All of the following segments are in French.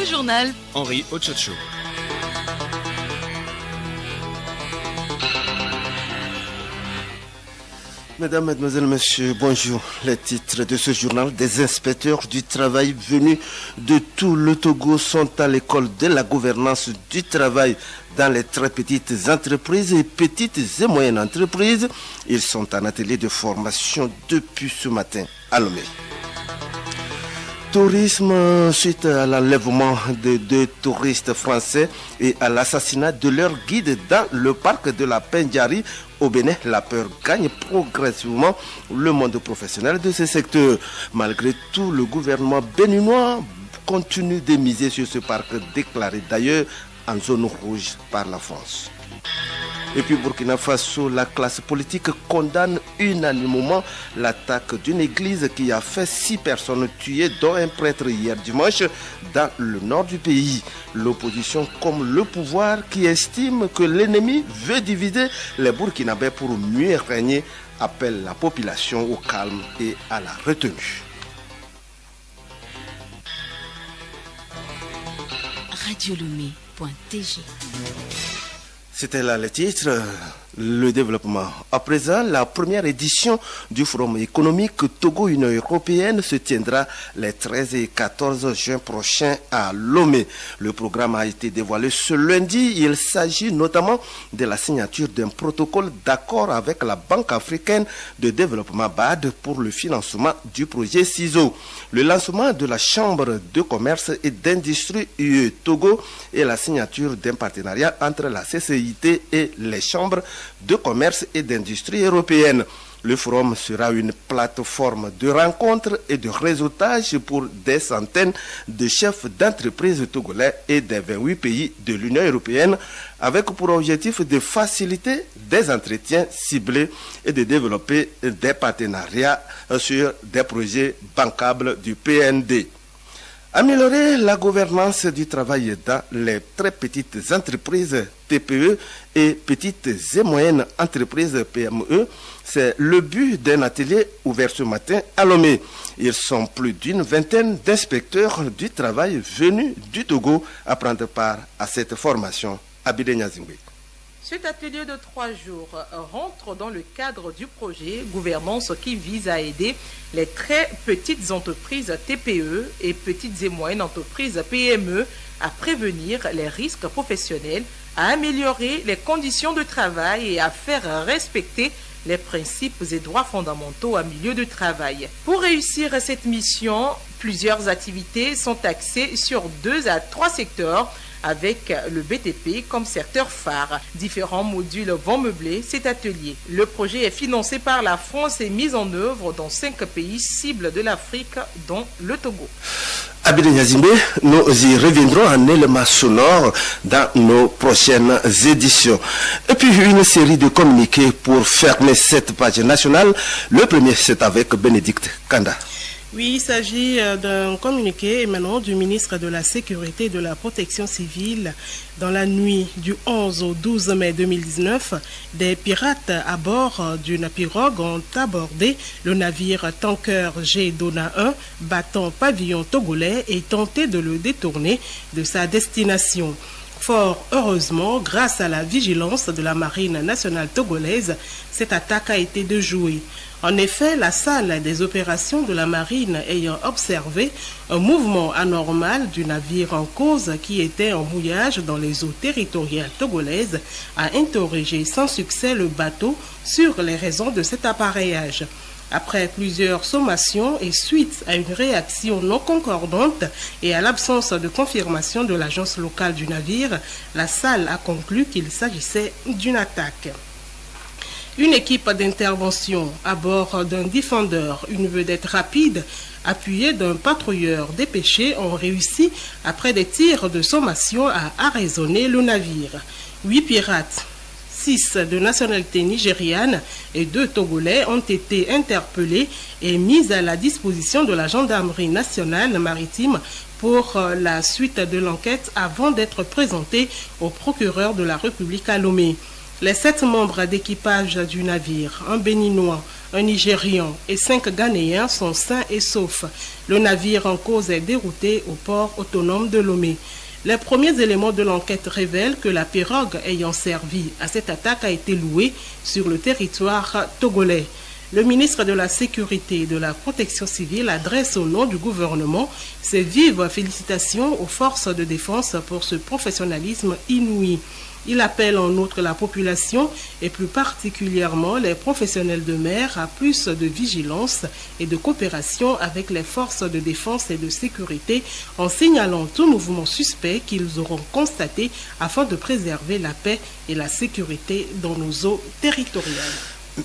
Le journal Henri Ochocho. Mesdames, Mesdemoiselles, Messieurs, bonjour. Les titres de ce journal: des inspecteurs du travail venus de tout le Togo sont à l'école de la gouvernance du travail dans les très petites entreprises et petites et moyennes entreprises. Ils sont en atelier de formation depuis ce matin à Lomé. Tourisme, suite à l'enlèvement de 2 touristes français et à l'assassinat de leur guide dans le parc de la Pendjari au Bénin, la peur gagne progressivement le monde professionnel de ce secteur. Malgré tout, le gouvernement béninois continue de miser sur ce parc déclaré d'ailleurs en zone rouge par la France. Et puis Burkina Faso, la classe politique condamne unanimement l'attaque d'une église qui a fait 6 personnes tuées, dont un prêtre hier dimanche dans le nord du pays. L'opposition comme le pouvoir qui estime que l'ennemi veut diviser les Burkinabés pour mieux régner appelle la population au calme et à la retenue. radiolomé.tg. C'était là le titre, le développement. À présent, la première édition du Forum économique Togo-Union européenne se tiendra les 13 et 14 juin prochains à Lomé. Le programme a été dévoilé ce lundi. Il s'agit notamment de la signature d'un protocole d'accord avec la Banque africaine de développement BAD pour le financement du projet CISO. Le lancement de la Chambre de commerce et d'industrie UE Togo et la signature d'un partenariat entre la CCIT et les chambres de commerce et d'industrie européennes. Le forum sera une plateforme de rencontres et de réseautage pour des centaines de chefs d'entreprises togolais et des 28 pays de l'Union européenne, avec pour objectif de faciliter des entretiens ciblés et de développer des partenariats sur des projets bancables du PND. Améliorer la gouvernance du travail dans les très petites entreprises TPE et petites et moyennes entreprises PME, c'est le but d'un atelier ouvert ce matin à Lomé. Ils sont plus d'une vingtaine d'inspecteurs du travail venus du Togo à prendre part à cette formation à Bidé-Niazingwe. Cet atelier de 3 jours rentre dans le cadre du projet Gouvernance qui vise à aider les très petites entreprises TPE et petites et moyennes entreprises PME à prévenir les risques professionnels, à améliorer les conditions de travail et à faire respecter les principes et droits fondamentaux en milieu de travail. Pour réussir cette mission, plusieurs activités sont axées sur 2 à 3 secteurs, avec le BTP comme secteur phare. Différents modules vont meubler cet atelier. Le projet est financé par la France et mis en œuvre dans 5 pays cibles de l'Afrique, dont le Togo. Abidé Niazimbe, nous y reviendrons en éléments sonores dans nos prochaines éditions. Et puis une série de communiqués pour fermer cette page nationale. Le premier, c'est avec Bénédicte Kanda. Oui, il s'agit d'un communiqué émanant du ministre de la Sécurité et de la Protection civile. Dans la nuit du 11 au 12 mai 2019, des pirates à bord d'une pirogue ont abordé le navire tanker G Dona 1 battant pavillon togolais et tenté de le détourner de sa destination. Fort heureusement, grâce à la vigilance de la Marine nationale togolaise, cette attaque a été déjouée. En effet, la salle des opérations de la marine ayant observé un mouvement anormal du navire en cause qui était en mouillage dans les eaux territoriales togolaises a interrogé sans succès le bateau sur les raisons de cet appareillage. Après plusieurs sommations et suite à une réaction non concordante et à l'absence de confirmation de l'agence locale du navire, la salle a conclu qu'il s'agissait d'une attaque. Une équipe d'intervention à bord d'un Defender, une vedette rapide, appuyée d'un patrouilleur dépêché, ont réussi, après des tirs de sommation, à arraisonner le navire. 8 pirates, 6 de nationalité nigériane et 2 Togolais ont été interpellés et mis à la disposition de la gendarmerie nationale maritime pour la suite de l'enquête avant d'être présentés au procureur de la République à Lomé. Les 7 membres d'équipage du navire, un Béninois, Un Nigérian et 5 Ghanéens sont sains et saufs. Le navire en cause est dérouté au port autonome de Lomé. Les premiers éléments de l'enquête révèlent que la pirogue ayant servi à cette attaque a été louée sur le territoire togolais. Le ministre de la Sécurité et de la Protection civile adresse au nom du gouvernement ses vives félicitations aux forces de défense pour ce professionnalisme inouï. Il appelle en outre la population et plus particulièrement les professionnels de mer à plus de vigilance et de coopération avec les forces de défense et de sécurité en signalant tout mouvement suspect qu'ils auront constaté afin de préserver la paix et la sécurité dans nos eaux territoriales.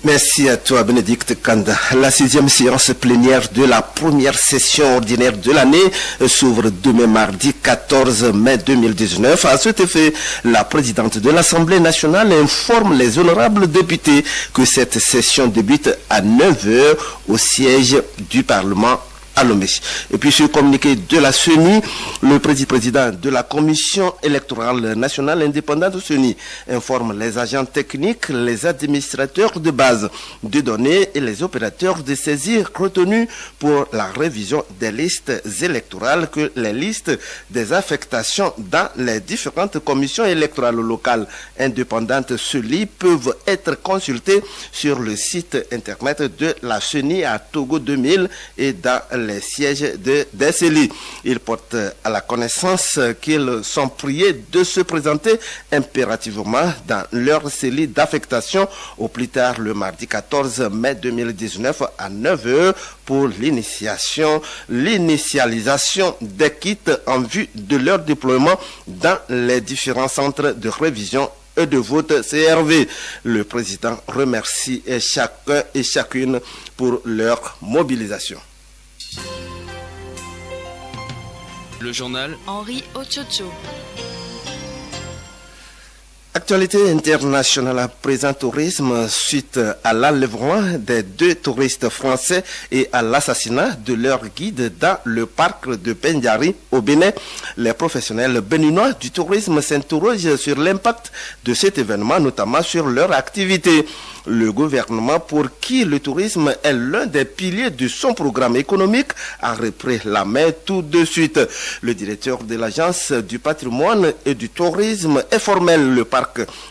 Merci à toi, Bénédicte Kanda. La 6e séance plénière de la première session ordinaire de l'année s'ouvre demain mardi 14 mai 2019. À cet effet, la présidente de l'Assemblée nationale informe les honorables députés que cette session débute à 9h au siège du Parlement à Lomé. Et puis sur le communiqué de la CENI, le président de la Commission électorale nationale indépendante de CENI informe les agents techniques, les administrateurs de base de données et les opérateurs de saisie retenus pour la révision des listes électorales que les listes des affectations dans les différentes commissions électorales locales indépendantes CELI peuvent être consultées sur le site internet de la CENI à Togo 2000 et dans les sièges de CELI. Ils portent à la connaissance qu'ils sont priés de se présenter impérativement dans leur CELI d'affectation au plus tard le mardi 14 mai 2019 à 9h pour l'initialisation des kits en vue de leur déploiement dans les différents centres de révision et de vote CRV. Le président remercie chacun et chacune pour leur mobilisation. Le journal Henri Ochocho. Actualité internationale à présent tourisme suite à l'enlèvement des 2 touristes français et à l'assassinat de leur guide dans le parc de Pendjari au Bénin. Les professionnels béninois du tourisme s'interrogent sur l'impact de cet événement, notamment sur leur activité. Le gouvernement, pour qui le tourisme est l'un des piliers de son programme économique, a repris la main tout de suite. Le directeur de l'agence du patrimoine et du tourisme est formel. Le parc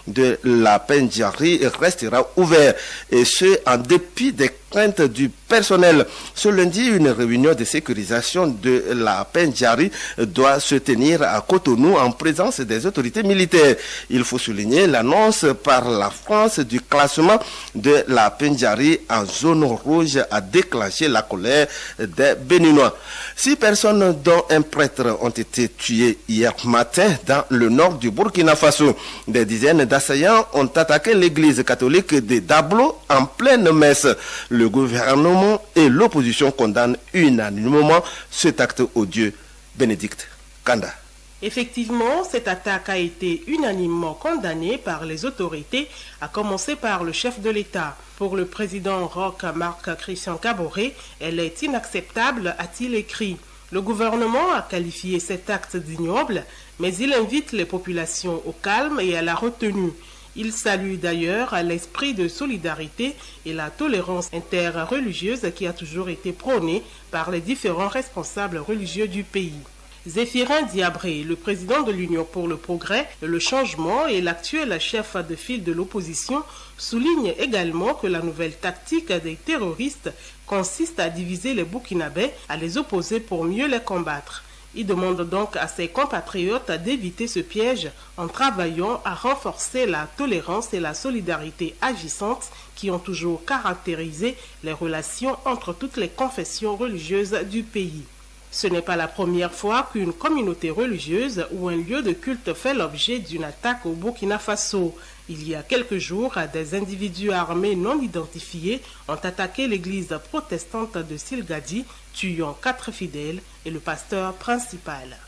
de la Pendjari restera ouvert, et ce en dépit des craintes du personnel. Ce lundi, une réunion de sécurisation de la Pendjari doit se tenir à Cotonou en présence des autorités militaires. Il faut souligner l'annonce par la France du classement de la Pendjari en zone rouge a déclenché la colère des Béninois. 6 personnes, dont un prêtre, ont été tuées hier matin dans le nord du Burkina Faso. Des dizaines d'assaillants ont attaqué l'église catholique de Dablo en pleine messe. Le gouvernement et l'opposition condamnent unanimement cet acte odieux. Bénédicte Kanda. Effectivement, cette attaque a été unanimement condamnée par les autorités, à commencer par le chef de l'État. Pour le président Roch Marc Christian Kaboré, elle est inacceptable, a-t-il écrit. Le gouvernement a qualifié cet acte d'ignoble, mais il invite les populations au calme et à la retenue. Il salue d'ailleurs l'esprit de solidarité et la tolérance interreligieuse qui a toujours été prônée par les différents responsables religieux du pays. Zéphirin Diabré, le président de l'Union pour le progrès, le changement et l'actuel chef de file de l'opposition, souligne également que la nouvelle tactique des terroristes consiste à diviser les Burkinabés, à les opposer pour mieux les combattre. Il demande donc à ses compatriotes d'éviter ce piège en travaillant à renforcer la tolérance et la solidarité agissantes qui ont toujours caractérisé les relations entre toutes les confessions religieuses du pays. Ce n'est pas la première fois qu'une communauté religieuse ou un lieu de culte fait l'objet d'une attaque au Burkina Faso. Il y a quelques jours, des individus armés non identifiés ont attaqué l'église protestante de Silgadi, tuant 4 fidèles et le pasteur principal.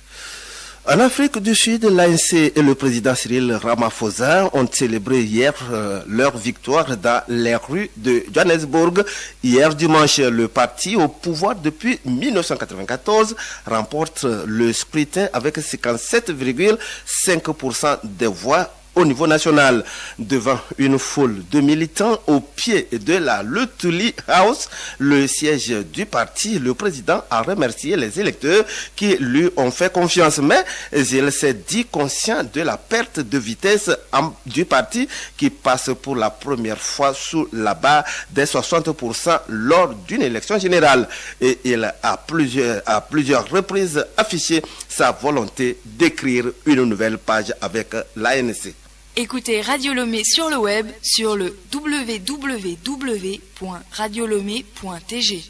En Afrique du Sud, l'ANC et le président Cyril Ramaphosa ont célébré hier leur victoire dans les rues de Johannesburg. Hier dimanche, le parti au pouvoir depuis 1994 remporte le scrutin avec 57,5% des voix au niveau national. Devant une foule de militants au pied de la Lutuli House, le siège du parti, le président a remercié les électeurs qui lui ont fait confiance. Mais il s'est dit conscient de la perte de vitesse du parti qui passe pour la première fois sous la barre des 60% lors d'une élection générale. Et il a à plusieurs reprises affiché sa volonté d'écrire une nouvelle page avec l'ANC. Écoutez Radio Lomé sur le web sur le www.radiolomé.tg.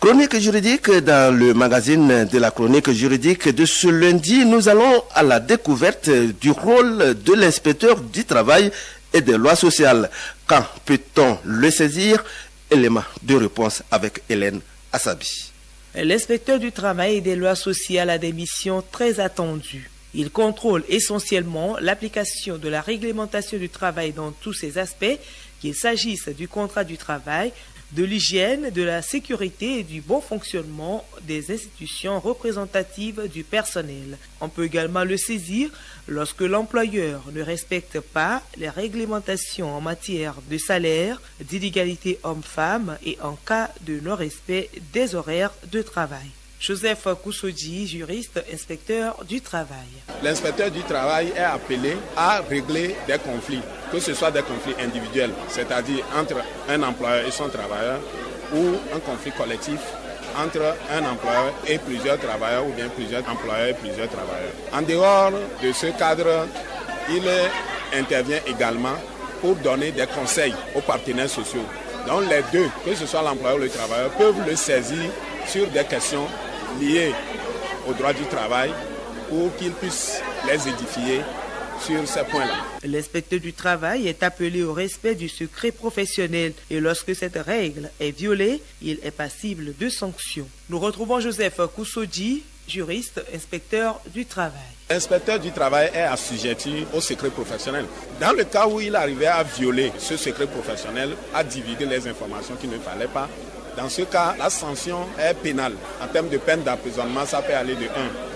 Chronique juridique dans le magazine de la chronique juridique de ce lundi, nous allons à la découverte du rôle de l'inspecteur du travail et des lois sociales. Quand peut-on le saisir? Élément de réponse avec Hélène Assabi. L'inspecteur du travail et des lois sociales a des missions très attendues. Il contrôle essentiellement l'application de la réglementation du travail dans tous ses aspects, qu'il s'agisse du contrat du travail, de l'hygiène, de la sécurité et du bon fonctionnement des institutions représentatives du personnel. On peut également le saisir lorsque l'employeur ne respecte pas les réglementations en matière de salaire, d'inégalité homme-femme et en cas de non-respect des horaires de travail. Joseph Koussoudi, juriste, inspecteur du travail. L'inspecteur du travail est appelé à régler des conflits, que ce soit des conflits individuels, c'est-à-dire entre un employeur et son travailleur, ou un conflit collectif entre un employeur et plusieurs travailleurs, ou bien plusieurs employeurs et plusieurs travailleurs. En dehors de ce cadre, il intervient également pour donner des conseils aux partenaires sociaux. Donc les deux, que ce soit l'employeur ou le travailleur, peuvent le saisir sur des questions liées au droit du travail pour qu'ils puissent les édifier sur ces points-là. L'inspecteur du travail est appelé au respect du secret professionnel et lorsque cette règle est violée, il est passible de sanctions. Nous retrouvons Joseph Koussoudi, juriste, inspecteur du travail. L'inspecteur du travail est assujetti au secret professionnel. Dans le cas où il arrivait à violer ce secret professionnel, à divulguer les informations qu'il ne fallait pas, dans ce cas, la sanction est pénale. En termes de peine d'emprisonnement, ça peut aller de 1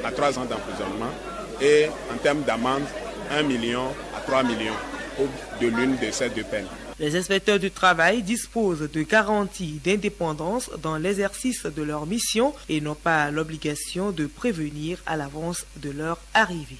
à 3 ans d'emprisonnement. Et en termes d'amende, 1 million à 3 millions de l'une de ces deux peines. Les inspecteurs du travail disposent de garanties d'indépendance dans l'exercice de leur mission et n'ont pas l'obligation de prévenir à l'avance de leur arrivée.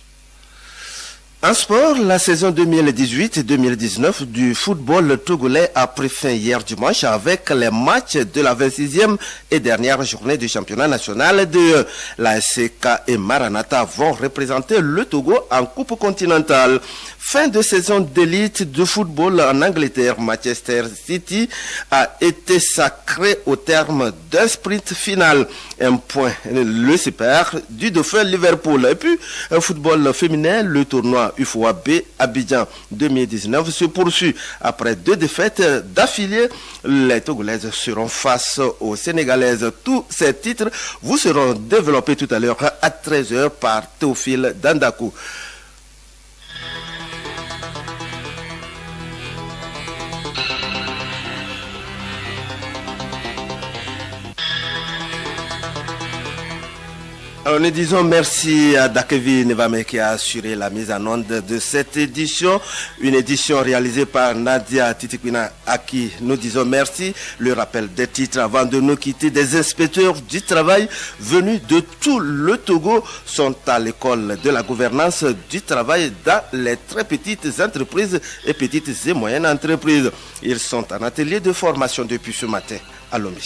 En sport, la saison 2018-2019 du football togolais a pris fin hier dimanche avec les matchs de la 26e et dernière journée du championnat national de la SCK et Maranatha vont représenter le Togo en Coupe continentale. Fin de saison d'élite de football en Angleterre, Manchester City a été sacré au terme d'un sprint final. Un point le sépare du dauphin Liverpool. Et puis, un football féminin, le tournoi UFOA B Abidjan 2019 se poursuit. Après 2 défaites d'affilée, les Togolaises seront face aux Sénégalaises. Tous ces titres vous seront développés tout à l'heure à 13h par Théophile Dandakou. Alors, nous disons merci à Dakevi Nevame qui a assuré la mise en onde de cette édition. Une édition réalisée par Nadia Titikwina à qui nous disons merci. Le rappel des titres avant de nous quitter. Des inspecteurs du travail venus de tout le Togo sont à l'école de la gouvernance du travail dans les très petites entreprises et petites et moyennes entreprises. Ils sont en atelier de formation depuis ce matin à Lomé.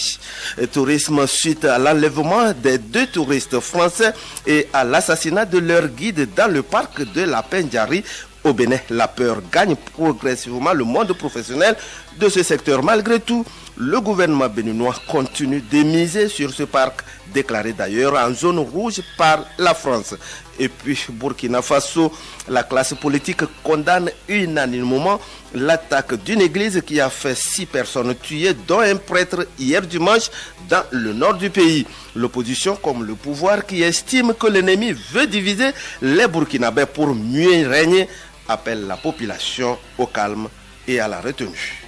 Tourisme suite à l'enlèvement des 2 touristes français et à l'assassinat de leur guide dans le parc de la Pendjari au Bénin. La peur gagne progressivement le monde professionnel de ce secteur. Malgré tout, le gouvernement béninois continue de miser sur ce parc, déclaré d'ailleurs en zone rouge par la France. Et puis Burkina Faso, la classe politique condamne unanimement l'attaque d'une église qui a fait 6 personnes tuées, dont un prêtre hier dimanche dans le nord du pays. L'opposition comme le pouvoir qui estime que l'ennemi veut diviser les Burkinabés pour mieux régner appelle la population au calme et à la retenue.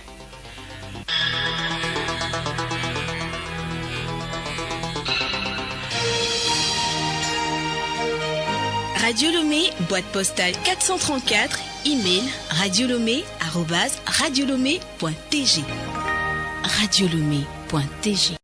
Radio Lomé, boîte postale 434, Email radiolomé@radiolomé.tg. Radiolomé.tg